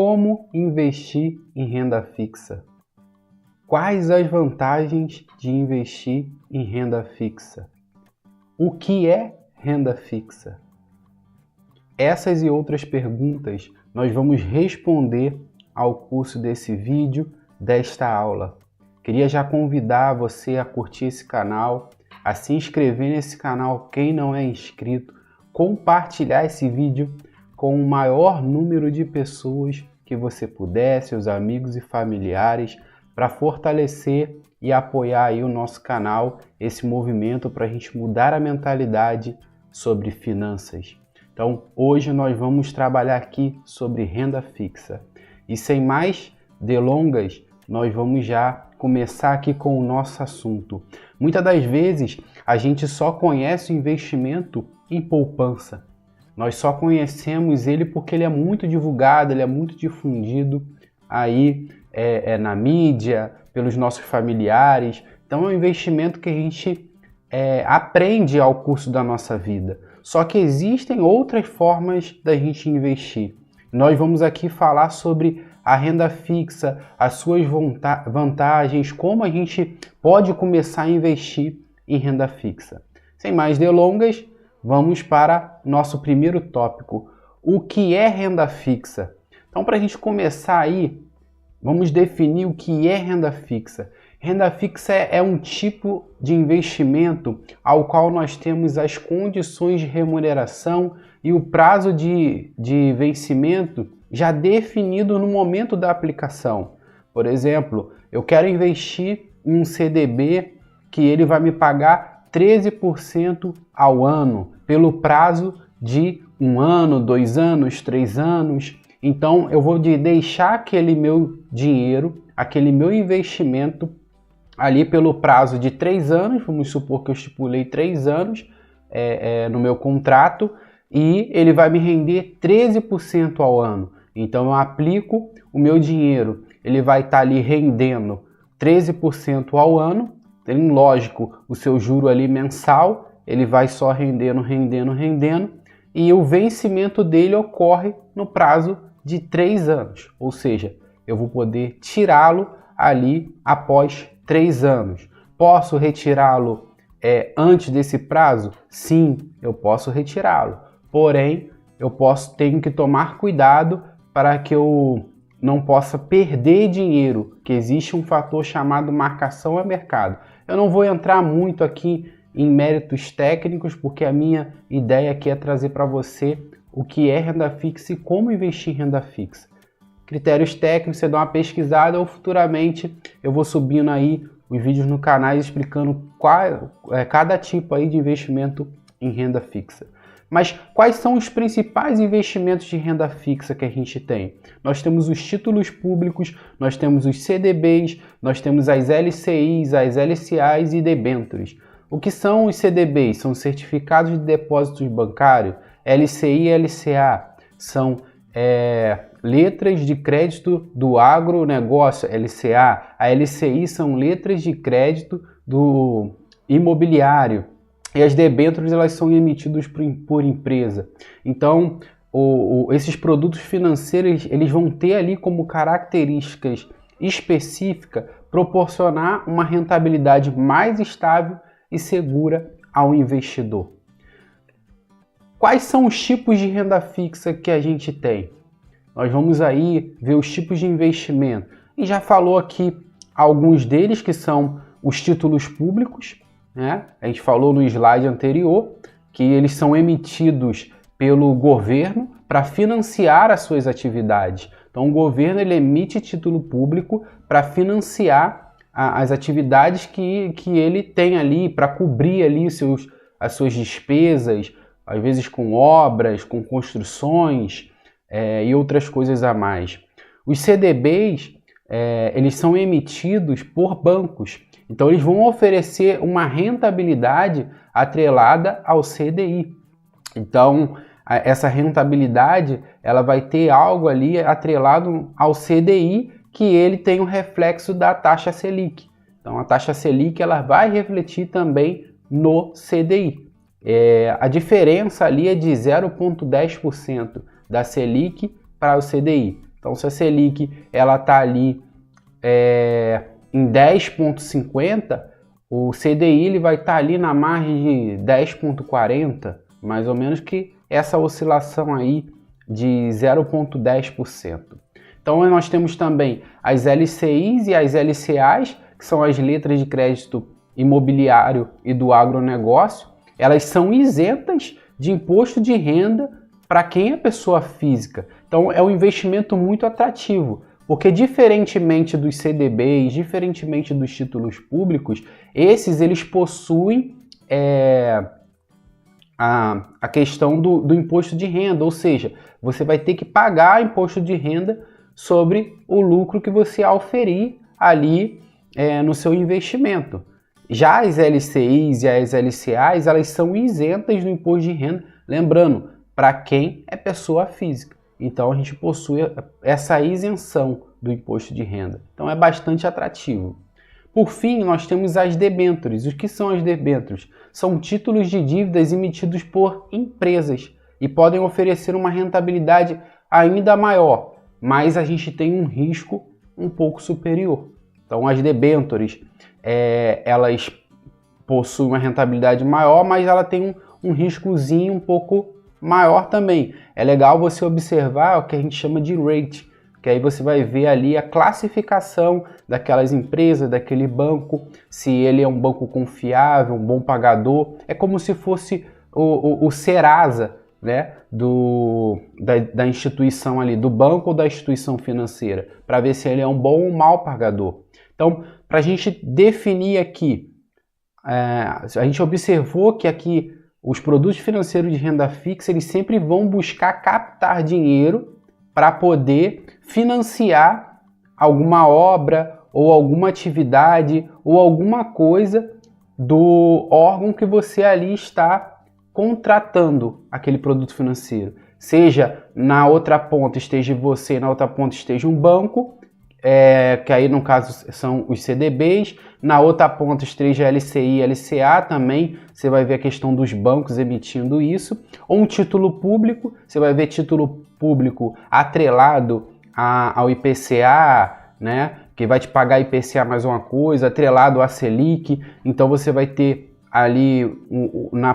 Como investir em renda fixa? Quais as vantagens de investir em renda fixa? O que é renda fixa? Essas e outras perguntas nós vamos responder ao curso desse vídeo, desta aula. Queria já convidar você a curtir esse canal, a se inscrever nesse canal quem não é inscrito, compartilhar esse vídeo com o maior número de pessoas que você puder, seus amigos e familiares, para fortalecer e apoiar aí o nosso canal, esse movimento para a gente mudar a mentalidade sobre finanças. Então, hoje nós vamos trabalhar aqui sobre renda fixa. E sem mais delongas, nós vamos já começar aqui com o nosso assunto. Muitas das vezes, a gente só conhece o investimento em poupança. Nós só conhecemos ele porque ele é muito divulgado, ele é muito difundido aí na mídia, pelos nossos familiares. Então, é um investimento que a gente aprende ao curso da nossa vida. Só que existem outras formas da gente investir. Nós vamos aqui falar sobre a renda fixa, as suas vantagens, como a gente pode começar a investir em renda fixa. Sem mais delongas, vamos para nosso primeiro tópico. O que é renda fixa? Então, para a gente começar aí, vamos definir o que é renda fixa. Renda fixa é um tipo de investimento ao qual nós temos as condições de remuneração e o prazo de vencimento já definido no momento da aplicação. Por exemplo, eu quero investir em um CDB que ele vai me pagar 13% ao ano, pelo prazo de 1 ano, 2 anos, 3 anos. Então, eu vou deixar aquele meu dinheiro, aquele meu investimento ali pelo prazo de 3 anos, vamos supor que eu estipulei 3 anos no meu contrato, e ele vai me render 13% ao ano. Então, eu aplico o meu dinheiro, ele vai estar ali rendendo 13% ao ano. Tem, lógico, o seu juro ali mensal, ele vai só rendendo, e o vencimento dele ocorre no prazo de 3 anos, ou seja, eu vou poder tirá-lo ali após 3 anos. Posso retirá-lo antes desse prazo? Sim, eu posso retirá-lo, porém, tenho que tomar cuidado para que eu não possa perder dinheiro, que existe um fator chamado marcação a mercado. Eu não vou entrar muito aqui em méritos técnicos, porque a minha ideia aqui é trazer para você o que é renda fixa e como investir em renda fixa. Critérios técnicos, você dá uma pesquisada ou futuramente eu vou subindo aí os vídeos no canal explicando cada tipo aí de investimento em renda fixa. Mas quais são os principais investimentos de renda fixa que a gente tem? Nós temos os títulos públicos, nós temos os CDBs, nós temos as LCIs, as LCAs e debêntures. O que são os CDBs? São certificados de depósitos bancários. LCI e LCA são letras de crédito do agronegócio, LCA. A LCI são letras de crédito do imobiliário. E as debêntures, elas são emitidas por empresa. Então, esses produtos financeiros, eles vão ter ali como características específicas proporcionar uma rentabilidade mais estável e segura ao investidor. Quais são os tipos de renda fixa que a gente tem? Nós vamos aí ver os tipos de investimento. E já falou aqui alguns deles, que são os títulos públicos, né? A gente falou no slide anterior que eles são emitidos pelo governo para financiar as suas atividades. Então, o governo ele emite título público para financiar as atividades que ele tem ali, para cobrir ali as suas despesas, às vezes com obras, com construções e outras coisas a mais. Os CDBs, eles são emitidos por bancos. Então, eles vão oferecer uma rentabilidade atrelada ao CDI. Então, essa rentabilidade ela vai ter algo ali atrelado ao CDI, que ele tem um reflexo da taxa Selic. Então, a taxa Selic ela vai refletir também no CDI. A diferença ali é de 0,10% da Selic para o CDI. Então, se a Selic está ali em 10,50, o CDI ele vai estar ali na margem de 10,40, mais ou menos, que essa oscilação aí de 0,10%. Então, nós temos também as LCIs e as LCAs, que são as letras de crédito imobiliário e do agronegócio. Elas são isentas de imposto de renda para quem é pessoa física. Então, é um investimento muito atrativo, porque diferentemente dos CDBs, diferentemente dos títulos públicos, eles possuem a questão do imposto de renda, ou seja, você vai ter que pagar imposto de renda sobre o lucro que você auferir ali no seu investimento. Já as LCIs e as LCAs, elas são isentas do imposto de renda, lembrando, para quem é pessoa física. Então a gente possui essa isenção do imposto de renda. Então é bastante atrativo. Por fim, nós temos as debêntures. O que são as debêntures? São títulos de dívidas emitidos por empresas e podem oferecer uma rentabilidade ainda maior, mas a gente tem um risco um pouco superior. Então as debêntures, elas possuem uma rentabilidade maior, mas ela tem um riscozinho um pouco maior também. É legal você observar o que a gente chama de rate, que aí você vai ver ali a classificação daquelas empresas, daquele banco, se ele é um banco confiável, um bom pagador. É como se fosse o Serasa, né, da instituição ali, do banco ou da instituição financeira, para ver se ele é um bom ou mau pagador. Então, para a gente definir aqui, a gente observou que aqui os produtos financeiros de renda fixa, eles sempre vão buscar captar dinheiro para poder financiar alguma obra ou alguma atividade ou alguma coisa do órgão que você ali está contratando aquele produto financeiro. Seja na outra ponta esteja você, na outra ponta esteja um banco, que aí no caso são os CDBs, na outra ponta esteja LCI, LCA também, você vai ver a questão dos bancos emitindo isso, ou um título público, você vai ver título público atrelado ao IPCA, né, que vai te pagar IPCA mais uma coisa, atrelado à Selic, então você vai ter ali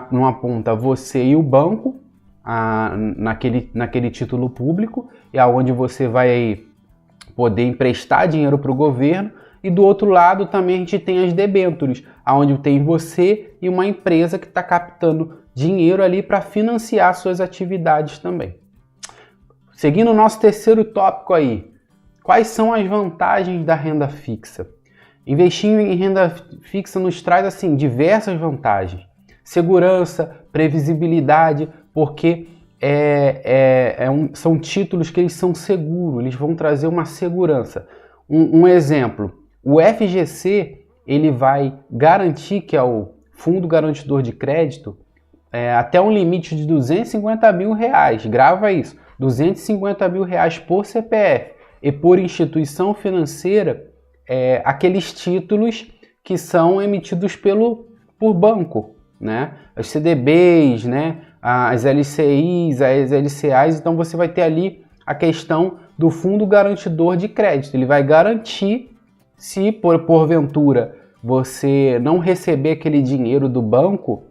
numa ponta você e o banco, naquele título público, e aonde você vai poder emprestar dinheiro para o governo, e do outro lado também a gente tem as debêntures, onde tem você e uma empresa que está captando dinheiro ali para financiar suas atividades também. Seguindo o nosso terceiro tópico aí, quais são as vantagens da renda fixa? Investir em renda fixa nos traz assim diversas vantagens. Segurança, previsibilidade, porque são títulos que eles são seguros, eles vão trazer uma segurança. Um exemplo, o FGC ele vai garantir, que é o Fundo Garantidor de Crédito, até um limite de R$250 mil, grava isso, R$250 mil por CPF e por instituição financeira, aqueles títulos que são emitidos por banco, né? As CDBs, né? As LCIs, as LCAs, então você vai ter ali a questão do Fundo Garantidor de Crédito. Ele vai garantir, se porventura você não receber aquele dinheiro do banco,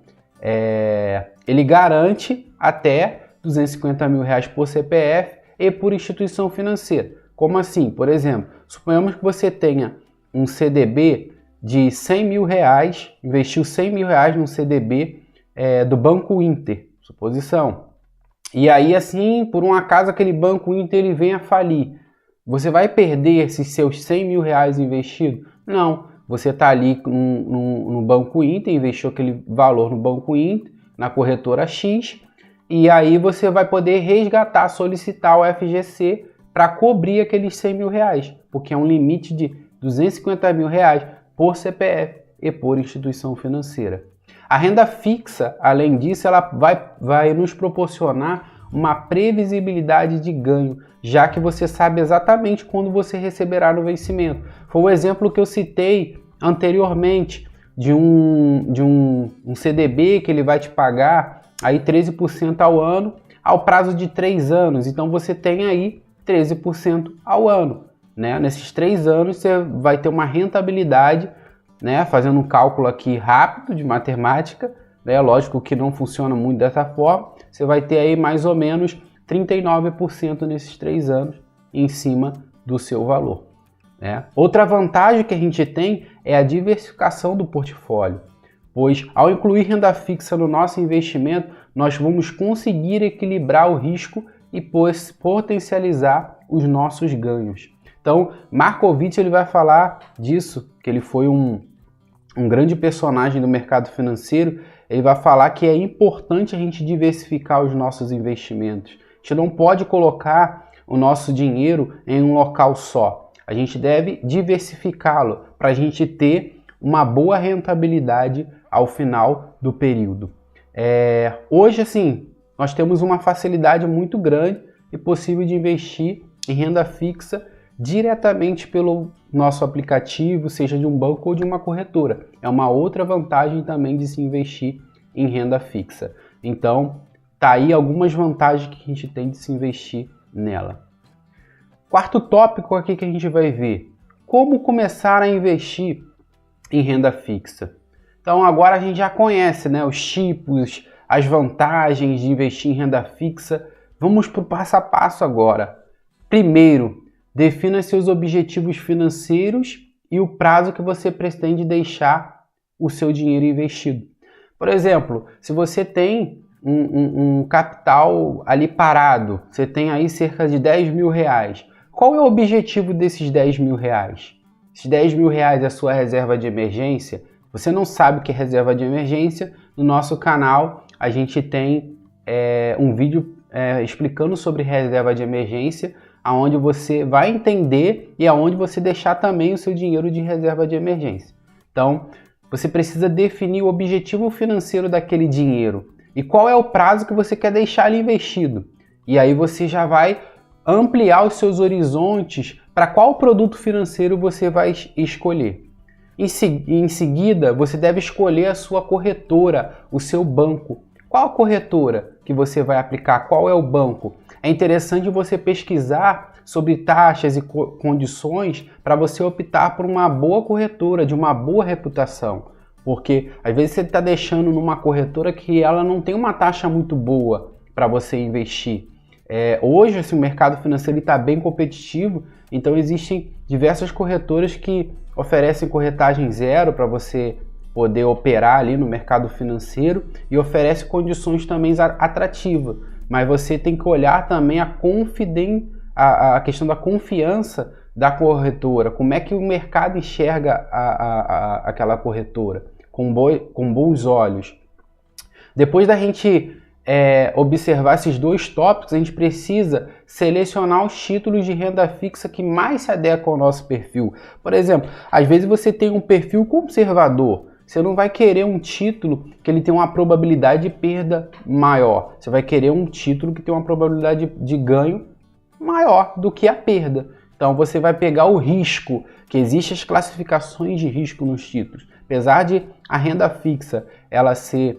ele garante até R$250 mil por CPF e por instituição financeira. Como assim? Por exemplo, suponhamos que você tenha um CDB de R$100 mil, investiu R$100 mil num CDB do Banco Inter, suposição. E aí, assim, por um acaso, aquele Banco Inter ele vem a falir. Você vai perder esses seus R$100 mil investidos? Não. Você está ali no Banco Inter, investiu aquele valor no Banco Inter, na corretora X, e aí você vai poder resgatar, solicitar o FGC para cobrir aqueles R$100 mil, porque é um limite de R$250 mil por CPF e por instituição financeira. A renda fixa, além disso, ela vai nos proporcionar uma previsibilidade de ganho, já que você sabe exatamente quando você receberá no vencimento. Foi o exemplo que eu citei anteriormente de um CDB que ele vai te pagar aí 13% ao ano, ao prazo de 3 anos. Então você tem aí 13% ao ano, né? Nesses 3 anos você vai ter uma rentabilidade, né? Fazendo um cálculo aqui rápido de matemática, né? Lógico que não funciona muito dessa forma, você vai ter aí mais ou menos 39% nesses 3 anos em cima do seu valor, né? Outra vantagem que a gente tem é a diversificação do portfólio, pois ao incluir renda fixa no nosso investimento, nós vamos conseguir equilibrar o risco e potencializar os nossos ganhos. Então, Markowitz ele vai falar disso, que ele foi um grande personagem do mercado financeiro. Ele vai falar que é importante a gente diversificar os nossos investimentos. A gente não pode colocar o nosso dinheiro em um local só. A gente deve diversificá-lo para a gente ter uma boa rentabilidade ao final do período. Hoje, assim, nós temos uma facilidade muito grande e possível de investir em renda fixa diretamente pelo nosso aplicativo, seja de um banco ou de uma corretora. É uma outra vantagem também de se investir em renda fixa. Então, tá aí algumas vantagens que a gente tem de se investir nela. Quarto tópico aqui que a gente vai ver: como começar a investir em renda fixa. Então, agora a gente já conhece, né, os tipos, as vantagens de investir em renda fixa. Vamos para o passo a passo agora. Primeiro, defina seus objetivos financeiros e o prazo que você pretende deixar o seu dinheiro investido. Por exemplo, se você tem um capital ali parado, você tem aí cerca de 10 mil reais. Qual é o objetivo desses 10 mil reais? Esses 10 mil reais é a sua reserva de emergência? Você não sabe o que é reserva de emergência? No nosso canal a gente tem um vídeo explicando sobre reserva de emergência, aonde você vai entender e aonde você deixar também o seu dinheiro de reserva de emergência. Então, você precisa definir o objetivo financeiro daquele dinheiro e qual é o prazo que você quer deixar ali investido. E aí você já vai ampliar os seus horizontes para qual produto financeiro você vai escolher. Em seguida, você deve escolher a sua corretora, o seu banco. Qual a corretora que você vai aplicar? Qual é o banco? É interessante você pesquisar sobre taxas e condições para você optar por uma boa corretora, de uma boa reputação. Porque às vezes você está deixando numa corretora que ela não tem uma taxa muito boa para você investir. Hoje assim, o mercado financeiro está bem competitivo, então existem diversas corretoras que oferecem corretagem zero para você poder operar ali no mercado financeiro e oferece condições também atrativas. Mas você tem que olhar também a questão da confiança da corretora, como é que o mercado enxerga aquela corretora, com bons olhos. Depois da gente observar esses dois tópicos, a gente precisa selecionar os títulos de renda fixa que mais se adequam ao nosso perfil. Por exemplo, às vezes você tem um perfil conservador, você não vai querer um título que ele tem uma probabilidade de perda maior, você vai querer um título que tem uma probabilidade de ganho maior do que a perda. Então você vai pegar o risco, que existem as classificações de risco nos títulos. Apesar de a renda fixa ela ser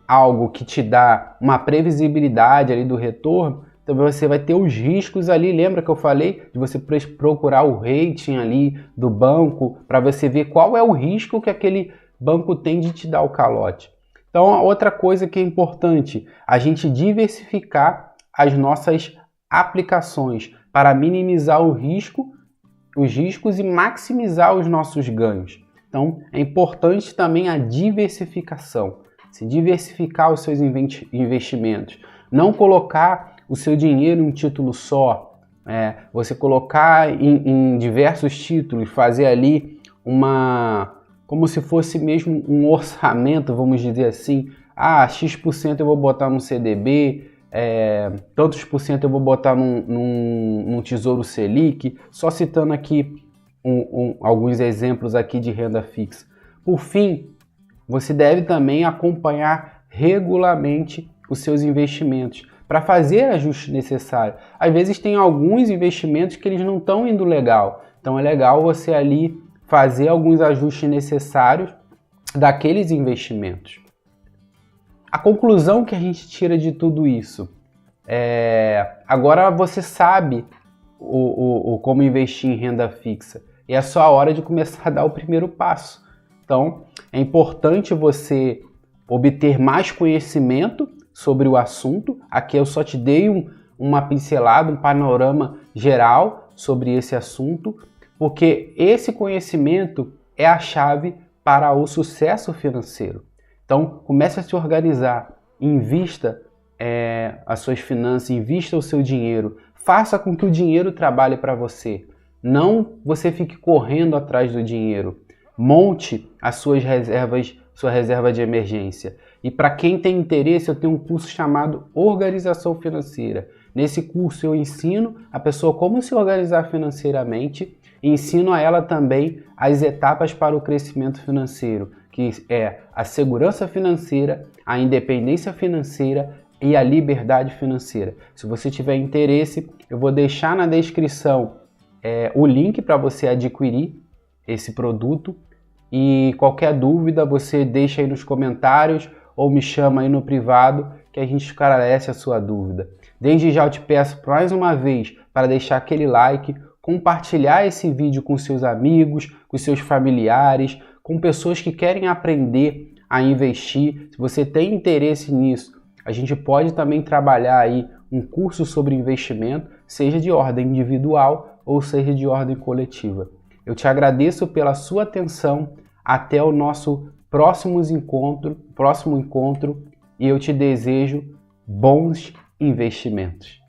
algo que te dá uma previsibilidade ali do retorno, também você vai ter os riscos ali. Lembra que eu falei de você procurar o rating ali do banco para você ver qual é o risco que aquele banco tem de te dar o calote. Então, outra coisa que é importante, a gente diversificar as nossas aplicações para minimizar os riscos e maximizar os nossos ganhos. Então, é importante também a diversificação. Se diversificar os seus investimentos, não colocar o seu dinheiro em um título só, você colocar em diversos títulos, fazer ali como se fosse mesmo um orçamento, vamos dizer assim, X% eu vou botar no CDB, tantos por cento eu vou botar num Tesouro Selic, só citando aqui alguns exemplos aqui de renda fixa. Por fim, você deve também acompanhar regularmente os seus investimentos para fazer ajustes necessários. Às vezes tem alguns investimentos que eles não estão indo legal, então é legal você ali fazer alguns ajustes necessários daqueles investimentos. A conclusão que a gente tira de tudo isso Agora você sabe como investir em renda fixa. E é só a hora de começar a dar o primeiro passo. Então, é importante você obter mais conhecimento sobre o assunto. Aqui eu só te dei uma pincelada, um panorama geral sobre esse assunto, porque esse conhecimento é a chave para o sucesso financeiro. Então, comece a se organizar, invista as suas finanças, invista o seu dinheiro, faça com que o dinheiro trabalhe para você. Não você fique correndo atrás do dinheiro. Monte as suas reservas, sua reserva de emergência. E para quem tem interesse, eu tenho um curso chamado Organização Financeira. Nesse curso eu ensino a pessoa como se organizar financeiramente e ensino a ela também as etapas para o crescimento financeiro, que é a segurança financeira, a independência financeira e a liberdade financeira. Se você tiver interesse, eu vou deixar na descrição o link para você adquirir esse produto, e qualquer dúvida você deixa aí nos comentários ou me chama aí no privado que a gente esclarece a sua dúvida. Desde já eu te peço mais uma vez para deixar aquele like, compartilhar esse vídeo com seus amigos, com seus familiares, com pessoas que querem aprender a investir. Se você tem interesse nisso, a gente pode também trabalhar aí um curso sobre investimento, seja de ordem individual ou seja de ordem coletiva. Eu te agradeço pela sua atenção, até o nosso próximo encontro, e eu te desejo bons investimentos.